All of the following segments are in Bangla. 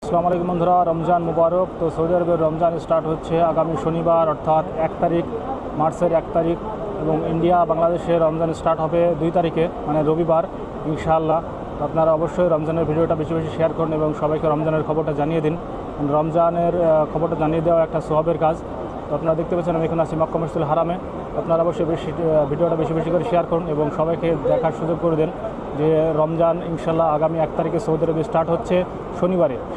আসসালামু আলাইকুম বন্ধুরা, রমজান মুবারক। তো সৌদি আরবের রমজান স্টার্ট হচ্ছে আগামী শনিবার অর্থাৎ 1 তারিখ, মার্চের 1 তারিখ, এবং ইন্ডিয়া বাংলাদেশের রমজান স্টার্ট হবে 2 তারিখে মানে রবিবার ইনশাআল্লাহ। তো আপনারা অবশ্যই রমজানের ভিডিওটা বেশি বেশি শেয়ার করুন এবং সবাইকে রমজানের খবরটা জানিয়ে দিন। রমজানের খবরটা জানিয়ে দেওয়া একটা সোয়াবের কাজ। তো আপনারা দেখতে পাচ্ছেন আমি এখন আছি মক্কা মসজিদুল হারামে। আপনারা অবশ্যই ভিডিওটা বেশি বেশি করে শেয়ার করুন এবং সবাইকে দেখার সুযোগ করে দেন যে রমজান ইনশাল্লাহ আগামী 1 তারিখে সৌদি আরবে স্টার্ট হচ্ছে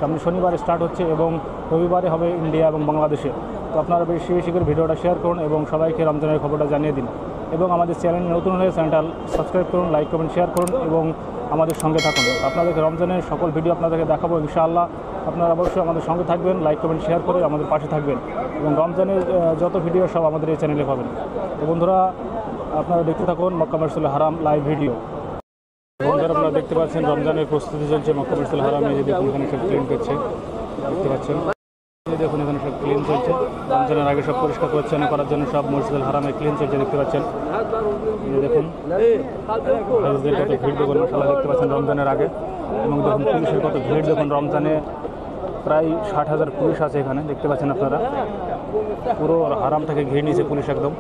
সামনে শনিবারে স্টার্ট হচ্ছে এবং রবিবারে হবে ইন্ডিয়া এবং বাংলাদেশে। তো আপনারা বেশি বেশি করে ভিডিওটা শেয়ার করুন এবং সবাইকে রমজানের খবরটা জানিয়ে দিন এবং আমাদের চ্যানেল নতুন হলে চ্যানেলটা সাবস্ক্রাইব করুন, লাইক কমেন্ট শেয়ার করুন এবং আমাদের সঙ্গে থাকুন। আপনাদেরকে রমজানের সকল ভিডিও আপনাদেরকে দেখাবো ইনশাআল্লাহ। আপনারা অবশ্যই আমাদের সঙ্গে থাকবেন, লাইক কমেন্ট শেয়ার করে আমাদের পাশে থাকবেন এবং রমজানের যত ভিডিও সব আমাদের এই চ্যানেলে পাবেন। তো বন্ধুরা আপনারা দেখতে থাকুন মক্কা মসজিদুল হারাম লাইভ ভিডিও। বন্ধুরা আপনারা দেখতে পাচ্ছেন রমজানের প্রস্তুতি চলছে মক্কা মসজিদুল হারামে। যে দেখুন এখানে সব ক্লিন করছে, দেখতে পাচ্ছেন। দেখুন এখানে সব ক্লিন চলছে, রমজানের আগে সব পরিষ্কার পরিচ্ছন্ন করার জন্য সব মসজিদুল হারামে ক্লিন চলছে, দেখতে পাচ্ছেন। দেখুন হাজিদের কত ভিড় দেখুন মাশাআল্লাহ, দেখতে পাচ্ছেন রমজানের আগে। এবং দেখুন পুলিশের কত ভিড় দেখুন, রমজানে প্রায় 60,000 পুলিশ আছে এখানে, দেখতে পাচ্ছেন আপনারা। পুরো হারামটাকে ঘিরে নিয়েছে পুলিশ একদম,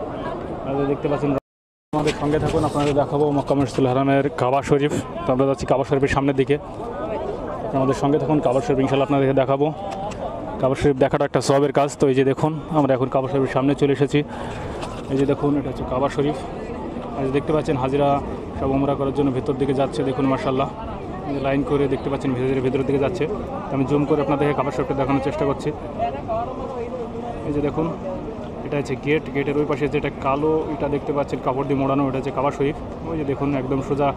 দেখতে পাচ্ছেন। আমাদের সঙ্গে থাকুন, আপনাদের দেখাবো মক্কা মসজিদুল হারামের কাবা শরীফ। তো আমরা যাচ্ছি কাবা শরীফের সামনের দিকে, আমাদের সঙ্গে থাকুন। কাবা শরীফ ইনশাআল্লাহ আপনাদেরকে দেখাবো। কাবা শরীফ দেখাটা একটা সওয়াবের কাজ। তো এই যে দেখুন আমরা এখন কাবা শরীফের সামনে চলে এসেছি। এই যে দেখুন এটা হচ্ছে কাবা শরীফ। আর দেখতে পাচ্ছেন হাজিরা সব উমরা করার জন্য ভেতর দিকে যাচ্ছে, দেখুন মাশাআল্লাহ লাইন করে, দেখতে পাচ্ছেন ভেতরের দিকে যাচ্ছে। আমি জুম করে আপনাদেরকে কাবা শরীফটা দেখানোর চেষ্টা করছি। এই যে দেখুন এটা হচ্ছে গেট, গেটের ওই পাশে যেটা কালো এটা দেখতে পাচ্ছেন কাপড় দিয়ে মোড়ানো, এটা হচ্ছে কাবা শরীফ। ওই যে দেখুন একদম সোজা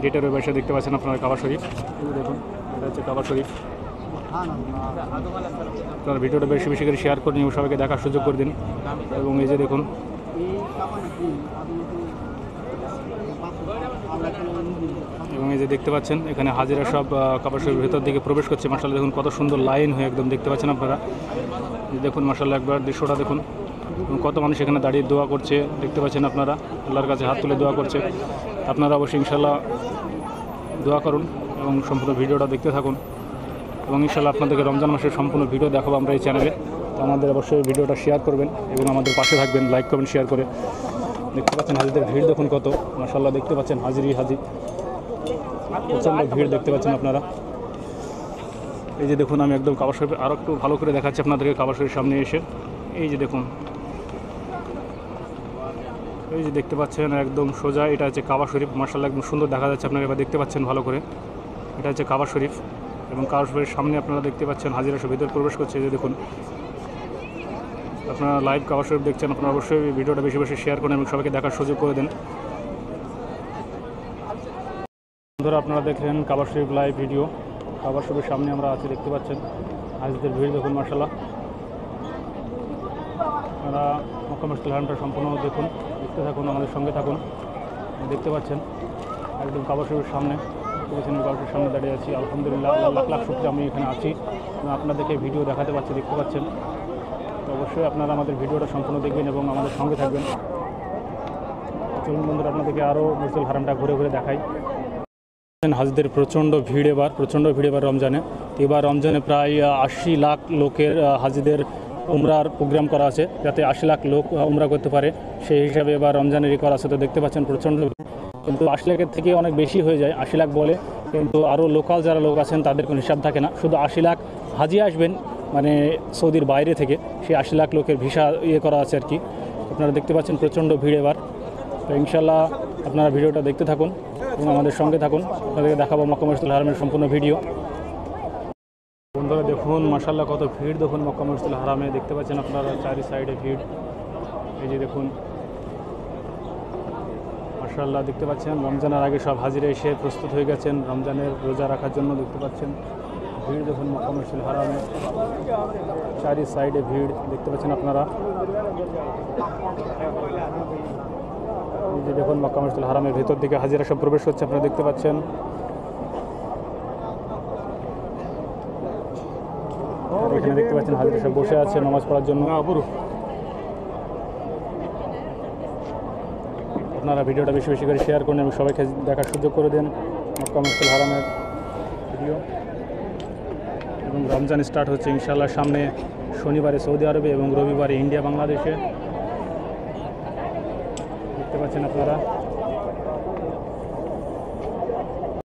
গেটের ওই পাশে দেখতে পাচ্ছেন আপনারা কাবা শরীফ। এই যে দেখুন এটা হচ্ছে কাবা শরীফ। আপনারা ভিডিওটা বেশি বেশি করে শেয়ার করে নিয়ে সবাইকে দেখার সুযোগ করে দিন। এবং এই যে দেখুন এবং এই যে দেখতে পাচ্ছেন এখানে হাজিরা সব কাবা শরীফের ভেতর দিকে প্রবেশ করছে মাশাআল্লাহ। দেখুন কত সুন্দর লাইন হয়ে একদম, দেখতে পাচ্ছেন আপনারা। দেখুন মাশাআল্লাহ একবার দৃশ্যটা দেখুন, কত মানুষ এখানে দাঁড়িয়ে দোয়া করছে, দেখতে পাচ্ছেন আপনারা। আল্লাহর কাছে হাত তুলে দোয়া করছে। আপনারা অবশ্যই ইনশাআল্লাহ দোয়া করুন এবং সম্পূর্ণ ভিডিওটা দেখতে থাকুন এবং ইনশাআল্লাহ আপনাদেরকে রমজান মাসের সম্পূর্ণ ভিডিও দেখাবো আমরা এই চ্যানেলে। তো আমাদের অবশ্যই ভিডিওটা শেয়ার করবেন এবং আমাদের পাশে থাকবেন, লাইক কমেন্ট শেয়ার করে। দেখতে পাচ্ছেন হাজিদের ভিড় দেখুন কত মাশাআল্লাহ, দেখতে পাচ্ছেন হাজির প্রচণ্ড ভিড় দেখতে পাচ্ছেন আপনারা। এই যে দেখুন আমি একদম কাবা শরীফ আরও একটু ভালো করে দেখাচ্ছি আপনাদেরকে কাবা শরীফের সামনে এসে। এই যে দেখুন এই যে দেখতে পাচ্ছেন একদম সোজা এটা হচ্ছে কাবা শরীফ মাশাআল্লাহ, একদম সুন্দর দেখা যাচ্ছে আপনারা এবার দেখতে পাচ্ছেন ভালো করে। এটা হচ্ছে কাবা শরীফ এবং কাবা শরীফের সামনে আপনারা দেখতে পাচ্ছেন হাজিরা সব ভিতরে প্রবেশ করছে। এই যে দেখুন আপনারা লাইভ কাবা শরীফ দেখছেন, আপনারা অবশ্যই ভিডিওটা বেশি বেশি শেয়ার করুন এবং সবাইকে দেখার সুযোগ করে দেন। বন্ধুরা আপনারা দেখলেন কাবা শরীফ লাইভ ভিডিও। কাবা শরীফের সামনে আমরা আছি, দেখতে পাচ্ছেন হাজিদের ভিড় দেখুন মাশাআল্লাহ। আপনারা মক্কা মসজিদুল হারামটা সম্পূর্ণ দেখুন, দেখতে থাকুন, আমাদের সঙ্গে থাকুন। দেখতে পাচ্ছেন একদম কাবা শরীফের সামনে, কাবা শরীফের সামনে দাঁড়িয়ে আছি। আলহামদুলিল্লাহ লাখ লাখ শুকরিয়া আমি এখানে আছি এবং আপনাদেরকে ভিডিও দেখাতে পাচ্ছি, দেখতে পাচ্ছেন। তো অবশ্যই আপনারা আমাদের ভিডিওটা সম্পূর্ণ দেখবেন এবং আমাদের সঙ্গে থাকবেন। চলুন বন্ধুরা আপনাদেরকে আরও মসজিদুল হারামটা ঘুরে ঘুরে দেখাই। হাজিদের প্রচণ্ড ভিড় এবার রমজানে। এবার রমজানে প্রায় 80 লাখ লোকের হাজিদের উমরার প্রোগ্রাম করা আছে, যাতে 80 লাখ লোক উমরা করতে পারে সেই হিসাবে এবার রমজানেরই করা আছে। তো দেখতে পাচ্ছেন প্রচণ্ড, কিন্তু 80 লাখের থেকে অনেক বেশি হয়ে যায়। 80 লাখ বলে কিন্তু আরও লোকাল যারা লোক আছেন তাদের কোনো হিসাব থাকে না। শুধু 80 লাখ হাজি আসবেন মানে সৌদির বাইরে থেকে, সেই 80 লাখ লোকের ভিসা করা আছে আর কি। আপনারা দেখতে পাচ্ছেন প্রচণ্ড ভিড় এবার। তো ইনশাআল্লাহ আপনারা ভিডিওটা দেখতে থাকুন এবং আমাদের সঙ্গে থাকুন। আপনাদেরকে দেখাবো মক্কা মসজিদুল হারামের সম্পূর্ণ ভিডিও। বন্ধুরা দেখুন মাশাআল্লাহ কত ভিড় দেখুন মক্কা মসজিদুল হারামে, দেখতে পাচ্ছেন আপনারা চারি সাইডে ভিড়। এই যে দেখুন মাশাআল্লাহ দেখতে পাচ্ছেন রমজানের আগে সব হাজিরা এসে প্রস্তুত হয়ে গেছেন রমজানের রোজা রাখার জন্য। দেখতে পাচ্ছেন ভিড় দেখুন মক্কা মসজিদুল হারামে, চারি সাইডে ভিড় দেখতে পাচ্ছেন আপনারা। এই যে দেখুন মক্কা মসজিদুল হারামের ভেতর দিকে হাজিরা সব প্রবেশ করছে, আপনারা দেখতে পাচ্ছেন। এখানে দেখতে পাচ্ছেন হাজিরা সব বসে আছে নামাজ পড়ার জন্য। আপনারা ভিডিওটা বেশি বেশি করে শেয়ার করুন এবং সবাইকে দেখার সুযোগ করে দেন মক্কা মসজিদুল হারামের ভিডিও। রমজান স্টার্ট হচ্ছে ইনশাআল্লাহ সামনে শনিবারে সৌদি আরবে এবং রবিবারে ইন্ডিয়া বাংলাদেশে। দেখতে পাচ্ছেন আপনারা